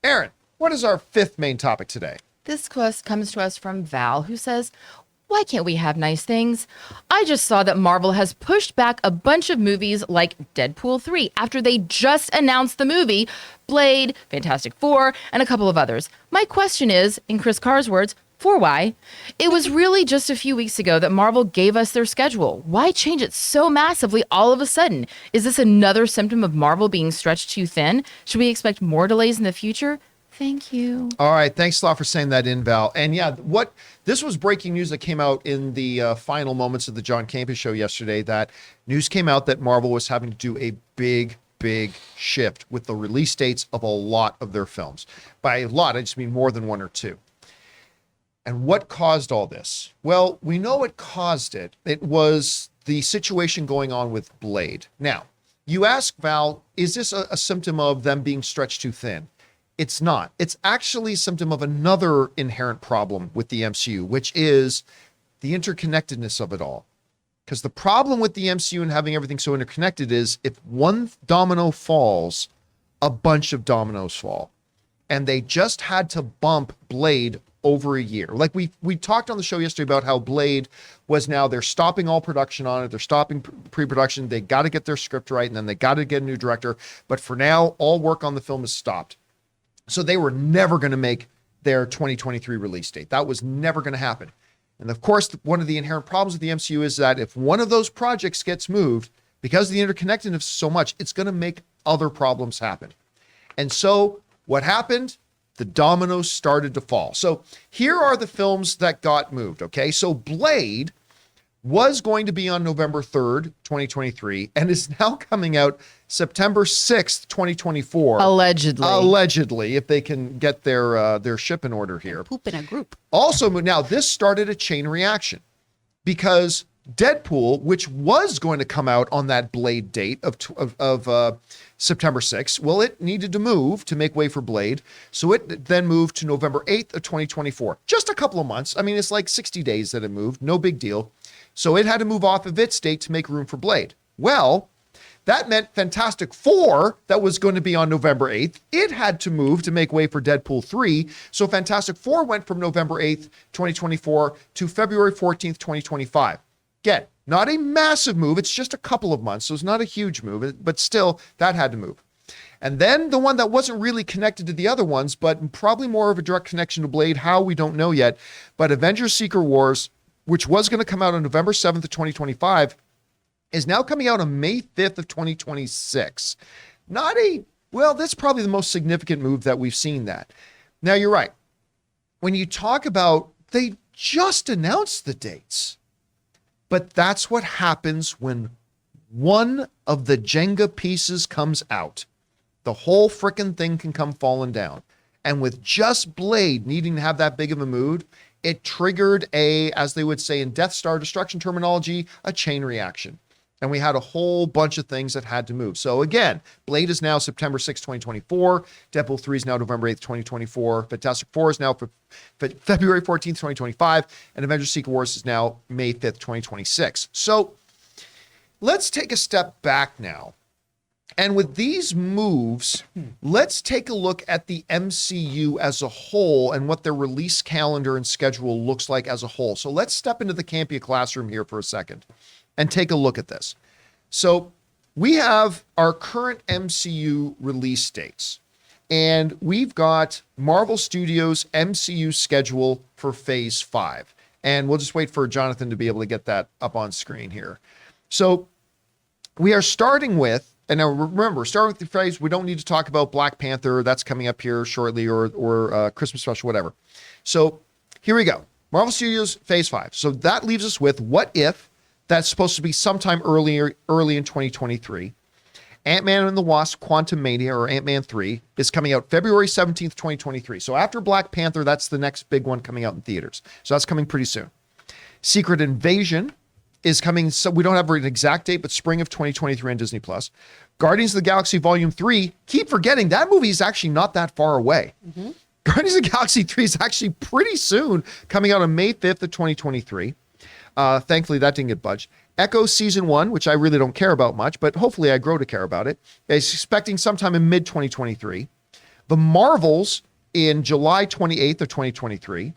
Aaron, what is our fifth main topic today? This quest comes to us from Val, who says, why can't we have nice things? I just saw that Marvel has pushed back a bunch of movies like Deadpool 3 after they just announced the movie, Blade, Fantastic Four, and a couple of others. My question is, in Chris Carr's words, for why? It was really just a few weeks ago that Marvel gave us their schedule. Why change it so massively all of a sudden? Is this another symptom of Marvel being stretched too thin? Should we expect more delays in the future? Thank you. All right. Thanks a lot for saying that in, Val. And yeah, this was breaking news that came out in the final moments of the John Campea Show yesterday, that news came out that Marvel was having to do a big shift with the release dates of a lot of their films. By a lot, I just mean more than one or two. And what caused all this? Well, we know what caused it. It was the situation going on with Blade. Now, you ask, Val, is this a symptom of them being stretched too thin? It's not. It's actually a symptom of another inherent problem with the MCU, which is the interconnectedness of it all. Because the problem with the MCU and having everything so interconnected is if one domino falls, a bunch of dominoes fall. And they just had to bump Blade over a year. Like we talked on the show yesterday about how Blade was now, they're stopping all production on it. They're stopping pre-production. They got to get their script right, and then they got to get a new director. But for now, all work on the film is stopped. So they were never going to make their 2023 release date. That was never going to happen. And of course, one of the inherent problems with the MCU is that if one of those projects gets moved, because the interconnectedness is so much, it's going to make other problems happen. And so what happened? The dominoes started to fall. So here are the films that got moved, okay? So Blade was going to be on November 3rd, 2023, and is now coming out September 6th, 2024. Allegedly, if they can get their ship in order here. Poop in a group. Also, now this started a chain reaction because Deadpool, which was going to come out on that Blade date of September 6th, well, it needed to move to make way for Blade. So it then moved to November 8th of 2024. Just a couple of months. I mean, it's like 60 days that it moved. No big deal. So it had to move off of its date to make room for Blade. Well, that meant Fantastic Four, that was going to be on November 8th, it had to move to make way for Deadpool 3. So Fantastic Four went from November 8th, 2024 to February 14th, 2025. Again, not a massive move. It's just a couple of months. So it's not a huge move, but still that had to move. And then the one that wasn't really connected to the other ones, but probably more of a direct connection to Blade, how we don't know yet, but Avengers Secret Wars, which was going to come out on November 7th of 2025, is now coming out on May 5th of 2026. That's probably the most significant move that we've seen that. Now, you're right. When you talk about, they just announced the dates, but that's what happens when one of the Jenga pieces comes out. The whole frickin' thing can come falling down. And with just Blade needing to have that big of a mood, it triggered as they would say in Death Star destruction terminology, a chain reaction. And we had a whole bunch of things that had to move. So again, Blade is now September 6, 2024. Deadpool 3 is now November 8th, 2024. Fantastic Four is now for February 14th, 2025. And Avengers Secret Wars is now May 5th, 2026. So let's take a step back now. And with these moves, let's take a look at the MCU as a whole and what their release calendar and schedule looks like as a whole. So let's step into the Campea classroom here for a second and take a look at this. So we have our current MCU release dates, and we've got Marvel Studios' MCU schedule for Phase 5. And we'll just wait for Jonathan to be able to get that up on screen here. So we are starting with, and now remember, starting with the phrase, we don't need to talk about Black Panther. That's coming up here shortly, or Christmas special, whatever. So here we go. Marvel Studios Phase 5. So that leaves us with What If? That's supposed to be sometime early in 2023. Ant-Man and the Wasp Quantumania, or Ant-Man 3, is coming out February 17th, 2023. So after Black Panther, that's the next big one coming out in theaters. So that's coming pretty soon. Secret Invasion is coming, so we don't have an exact date, but spring of 2023 on Disney+. Guardians of the Galaxy Volume 3, keep forgetting, that movie is actually not that far away. Mm-hmm. Guardians of the Galaxy 3 is actually pretty soon, coming out on May 5th of 2023. Thankfully, that didn't get budged. Echo Season 1, which I really don't care about much, but hopefully I grow to care about it, is expecting sometime in mid-2023. The Marvels in July 28th of 2023.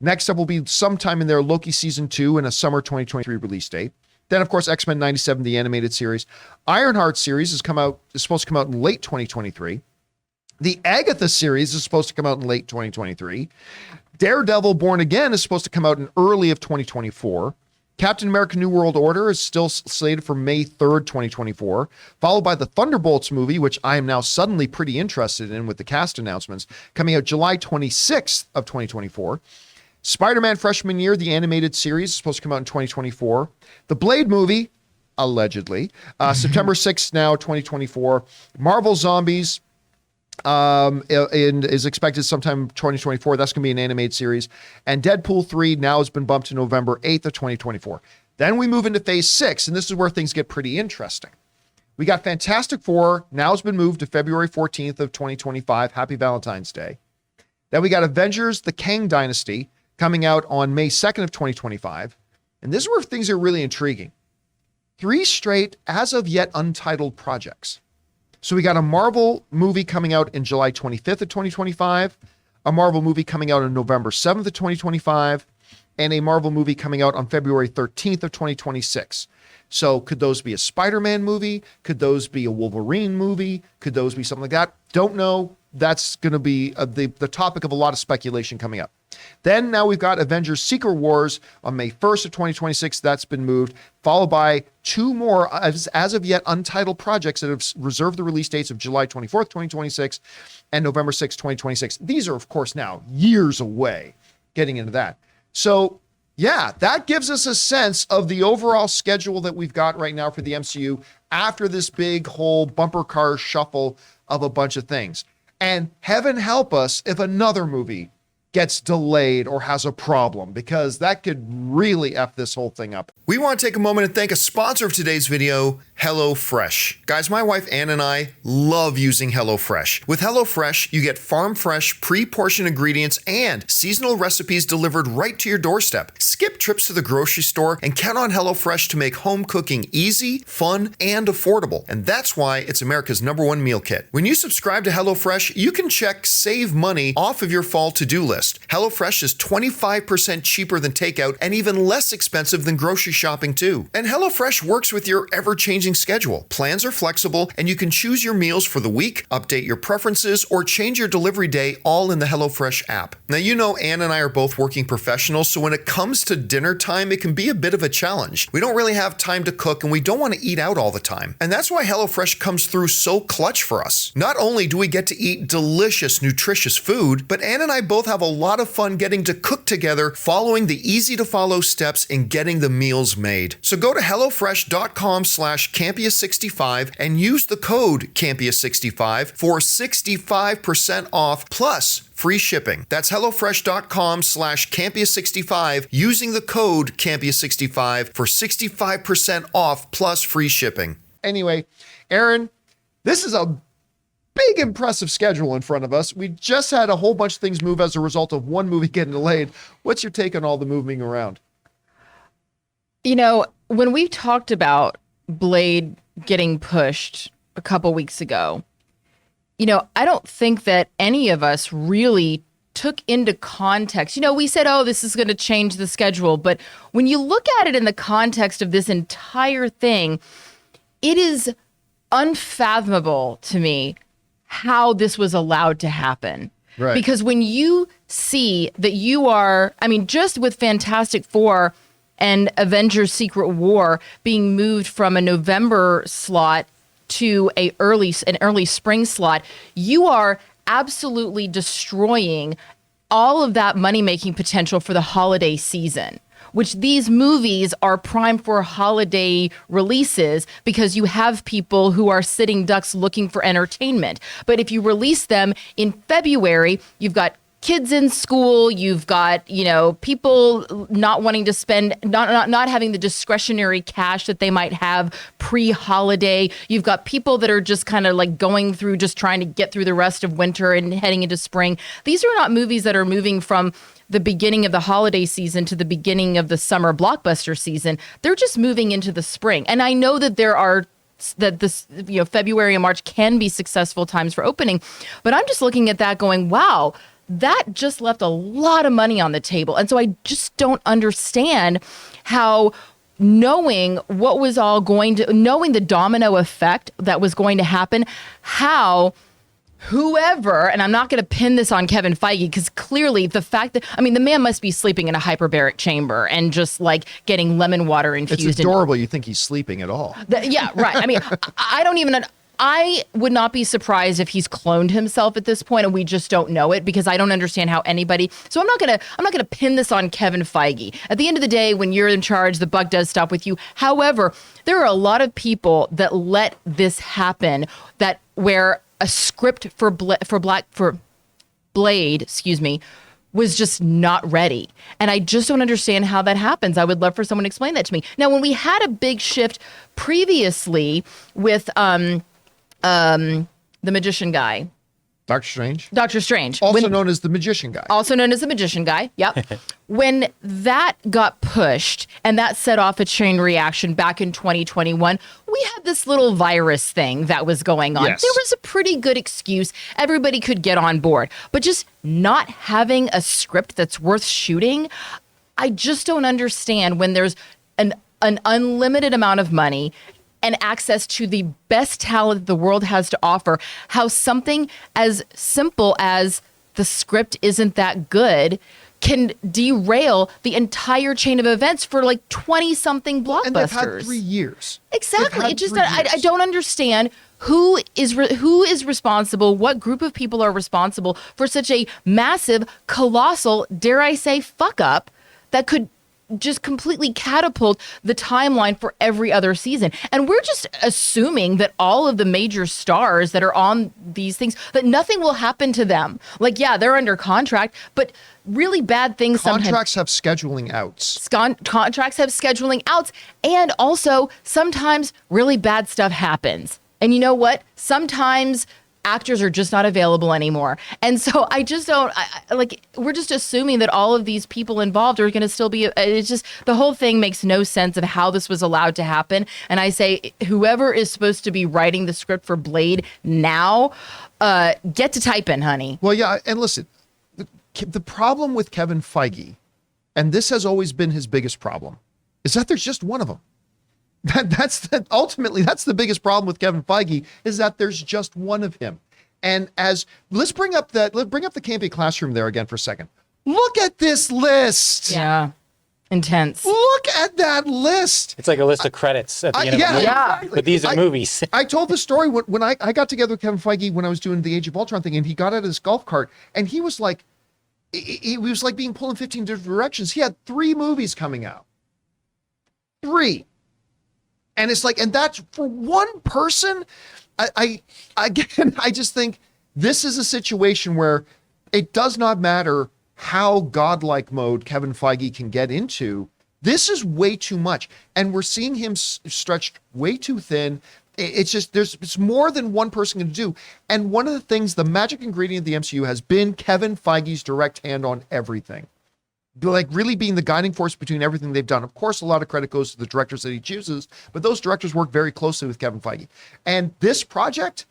Next up will be sometime in there Loki Season 2 and a summer 2023 release date. Then, of course, X-Men 97, the animated series. Ironheart series is supposed to come out in late 2023. The Agatha series is supposed to come out in late 2023. Daredevil Born Again is supposed to come out in early of 2024. Captain America New World Order is still slated for May 3rd, 2024, followed by the Thunderbolts movie, which I am now suddenly pretty interested in with the cast announcements, coming out July 26th of 2024. Spider-Man Freshman Year, the animated series, is supposed to come out in 2024. The Blade movie, allegedly, September 6th now, 2024. Marvel Zombies, is expected sometime 2024. That's going to be an animated series. And Deadpool 3 now has been bumped to November 8th of 2024. Then we move into phase 6, and this is where things get pretty interesting. We got Fantastic Four, now has been moved to February 14th of 2025. Happy Valentine's Day. Then we got Avengers, the Kang Dynasty, coming out on May 2nd of 2025. And this is where things are really intriguing. 3 straight, as of yet untitled projects. So we got a Marvel movie coming out in July 25th of 2025, a Marvel movie coming out on November 7th of 2025, and a Marvel movie coming out on February 13th of 2026. So could those be a Spider-Man movie? Could those be a Wolverine movie? Could those be something like that? Don't know. That's going to be the topic of a lot of speculation coming up. Then now we've got Avengers Secret Wars on May 1st of 2026. That's been moved, followed by 2 more as of yet untitled projects that have reserved the release dates of July 24th, 2026 and November 6th, 2026. These are, of course, now years away getting into that. So yeah, that gives us a sense of the overall schedule that we've got right now for the MCU after this big whole bumper car shuffle of a bunch of things. And heaven help us if another movie gets delayed or has a problem, because that could really F this whole thing up. We want to take a moment and thank a sponsor of today's video, HelloFresh. Guys, my wife Ann and I love using HelloFresh. With HelloFresh, you get farm fresh, pre-portioned ingredients and seasonal recipes delivered right to your doorstep. Skip trips to the grocery store and count on HelloFresh to make home cooking easy, fun, and affordable. And that's why it's America's #1 meal kit. When you subscribe to HelloFresh, you can check Save Money off of your fall to-do list. HelloFresh is 25% cheaper than takeout and even less expensive than grocery shopping too. And HelloFresh works with your ever-changing schedule. Plans are flexible and you can choose your meals for the week, update your preferences, or change your delivery day all in the HelloFresh app. Now, you know Ann and I are both working professionals, so when it comes to dinner time, it can be a bit of a challenge. We don't really have time to cook and we don't want to eat out all the time. And that's why HelloFresh comes through so clutch for us. Not only do we get to eat delicious, nutritious food, but Ann and I both have a lot of fun getting to cook together, following the easy to follow steps in getting the meals made. So go to HelloFresh.com/Campea65 and use the code Campea65 for 65% off plus free shipping. That's HelloFresh.com/Campea65 using the code Campea65 for 65% off plus free shipping. Anyway, Aaron, this is a big, impressive schedule in front of us. We just had a whole bunch of things move as a result of one movie getting delayed. What's your take on all the moving around? You know, when we talked about Blade getting pushed a couple weeks ago, you know, I don't think that any of us really took into context. You know, we said, oh, this is going to change the schedule. But when you look at it in the context of this entire thing, it is unfathomable to me how this was allowed to happen. Right. Because when you see that you are, I mean, just with Fantastic Four and Avengers Secret War being moved from a November slot to an early spring slot, you are absolutely destroying all of that money-making potential for the holiday season, which these movies are primed for holiday releases because you have people who are sitting ducks looking for entertainment. But if you release them in February, you've got kids in school, you've got, you know, people not wanting to spend, not having the discretionary cash that they might have pre-holiday. You've got people that are just kind of like going through, just trying to get through the rest of winter and heading into spring. These are not movies that are moving from the beginning of the holiday season to the beginning of the summer blockbuster season. They're just moving into the spring. And I know that there are this, February and March can be successful times for opening. But I'm just looking at that going, wow, that just left a lot of money on the table. And so I just don't understand how knowing knowing the domino effect that was going to happen, how whoever, and I'm not going to pin this on Kevin Feige, because clearly the fact that, the man must be sleeping in a hyperbaric chamber and just like getting lemon water infused. It's adorable. You think he's sleeping at all. Yeah, right. I don't even, I would not be surprised if he's cloned himself at this point and we just don't know it, because I don't understand how anybody, so I'm not going to pin this on Kevin Feige. At the end of the day, when you're in charge, the buck does stop with you. However, there are a lot of people that let this happen, that where a script for Blade, was just not ready. And I just don't understand how that happens. I would love for someone to explain that to me. Now, when we had a big shift previously with the magician guy, Doctor Strange. Also known as the magician guy. Yep. When that got pushed and that set off a chain reaction back in 2021, we had this little virus thing that was going on. Yes. There was a pretty good excuse. Everybody could get on board. But just not having a script that's worth shooting, I just don't understand when there's an unlimited amount of money and access to the best talent the world has to offer, how something as simple as the script isn't that good can derail the entire chain of events for like 20-something blockbusters. And they've had 3 years. Exactly. It just, I don't understand who is responsible, what group of people are responsible for such a massive, colossal, dare I say, fuck up that could just completely catapult the timeline for every other season. And we're just assuming that all of the major stars that are on these things, that nothing will happen to them. Like, yeah, they're under contract, but really bad things Contracts have scheduling outs. Contracts have scheduling outs. And also, sometimes really bad stuff happens. And you know what? Sometimes actors are just not available anymore. And so I just don't, we're just assuming that all of these people involved are going to still be, it's just, the whole thing makes no sense of how this was allowed to happen. And I say, whoever is supposed to be writing the script for Blade now, get to typing, honey. Well, yeah, and listen, the problem with Kevin Feige, and this has always been his biggest problem, is that there's just one of them. Ultimately, that's the biggest problem with Kevin Feige, is that there's just one of him. And let's bring up the Campea classroom there again for a second. Look at this list. Yeah. Intense. Look at that list. It's like a list of credits at the end of the movie. Yeah. Exactly. But these are movies. I told the story when I got together with Kevin Feige when I was doing the Age of Ultron thing, and he got out of his golf cart, and he was like, he was like being pulled in 15 different directions. He had 3 movies coming out. 3. And it's like, and that's for one person. I just think this is a situation where it does not matter how godlike mode Kevin Feige can get into. This is way too much. And we're seeing him stretched way too thin. It's just, it's more than one person can do. And one of the things, the magic ingredient of the MCU has been Kevin Feige's direct hand on everything. Like really being the guiding force between everything they've done. Of course, a lot of credit goes to the directors that he chooses, but those directors work very closely with Kevin Feige. And this project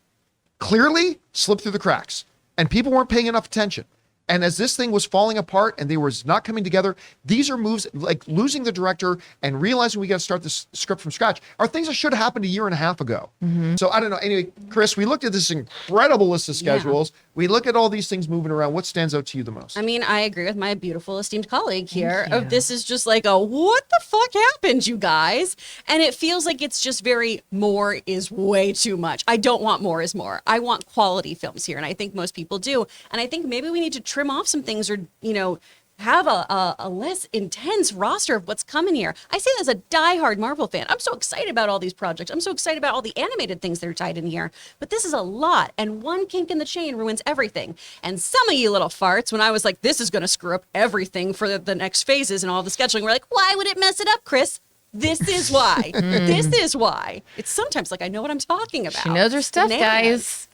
clearly slipped through the cracks, and people weren't paying enough attention. And as this thing was falling apart and they was not coming together, these are moves like losing the director and realizing we got to start this script from scratch are things that should have happened 1.5 years ago. Mm-hmm. So I don't know. Anyway, Chris, we looked at this incredible list of schedules. Yeah. We look at all these things moving around. What stands out to you the most? I mean, I agree with my beautiful esteemed colleague here. Oh, this is just like a, what the fuck happened, you guys? And it feels like it's just very, more is way too much. I don't want more is more. I want quality films here. And I think most people do. And I think maybe we need to trim off some things, or, you know, have a less intense roster of what's coming here. I say this as a diehard Marvel fan. I'm so excited about all these projects. I'm so excited about all the animated things that are tied in here. But this is a lot, and one kink in the chain ruins everything. And some of you little farts, when I was like, this is going to screw up everything for the next phases and all the scheduling, we're like, why would it mess it up, Chris? This is why. This is why. It's sometimes like I know what I'm talking about. She knows her stuff, guys.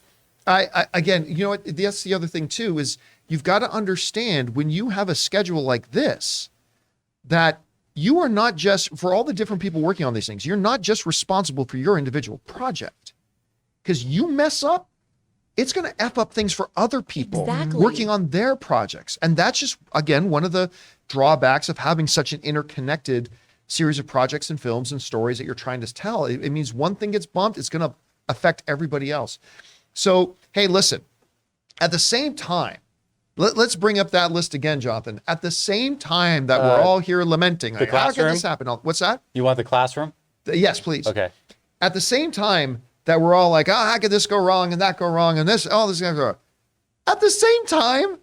I again, you know what? That's the other thing too, is you've got to understand when you have a schedule like this, that you are not just, for all the different people working on these things, you're not just responsible for your individual project. Because you mess up, it's going to F up things for other people working on their projects. And that's just, again, one of the drawbacks of having such an interconnected series of projects and films and stories that you're trying to tell. It means one thing gets bumped, it's going to affect everybody else. So, hey, listen, at the same time, let's bring up that list again, Jonathan. At the same time that we're all here lamenting, like, how can this happen? What's that? You want the classroom? Yes, please. Okay. At the same time that we're all like, oh, how could this go wrong and that go wrong and this, oh, this is going to go wrong. At the same time,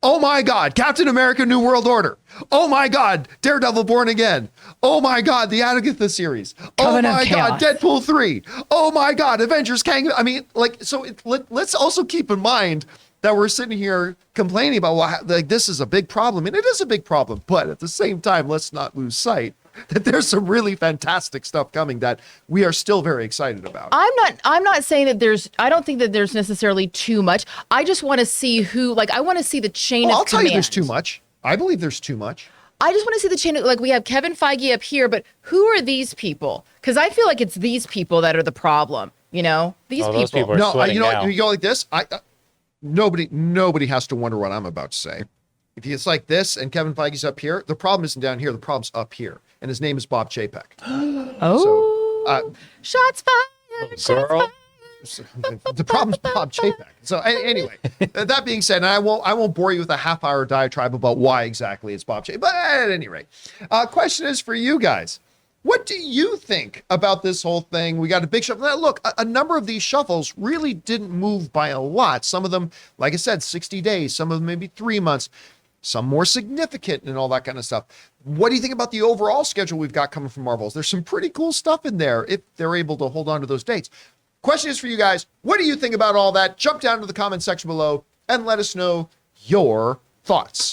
oh my God, Captain America New World Order. Oh my God, Daredevil Born Again. Oh my God, the Agatha series. Oh my God, Deadpool 3. Oh my God, Avengers Kang. I mean, like, so let's also keep in mind that we're sitting here complaining about, well, like, this is a big problem. And it is a big problem. But at the same time, let's not lose sight that there's some really fantastic stuff coming that we are still very excited about. I'm not saying that I don't think that there's necessarily too much. I just want to see I want to see the chain of command. I'll tell you there's too much. I believe there's too much. I just want to see the chain of, like, we have Kevin Feige up here, but who are these people? Because I feel like it's these people that are the problem, you know? These people. Those people are sweating now. You go like this, nobody has to wonder what I'm about to say. If it's like this and Kevin Feige's up here, the problem isn't down here, the problem's up here. And his name is Bob Chapek. Oh, shots fired. Girl. The problem's Bob Chapek. So anyway, that being said, and I won't bore you with a half-hour diatribe about why exactly it's Bob Chapek. But at any rate, question is for you guys. What do you think about this whole thing? We got a big shuffle. Now, look, a number of these shuffles really didn't move by a lot. Some of them, like I said, 60 days. Some of them maybe 3 months. Some more significant and all that kind of stuff. What do you think about the overall schedule we've got coming from Marvel? There's some pretty cool stuff in there if they're able to hold on to those dates. Question is for you guys. What do you think about all that? Jump down to the comment section below and let us know your thoughts.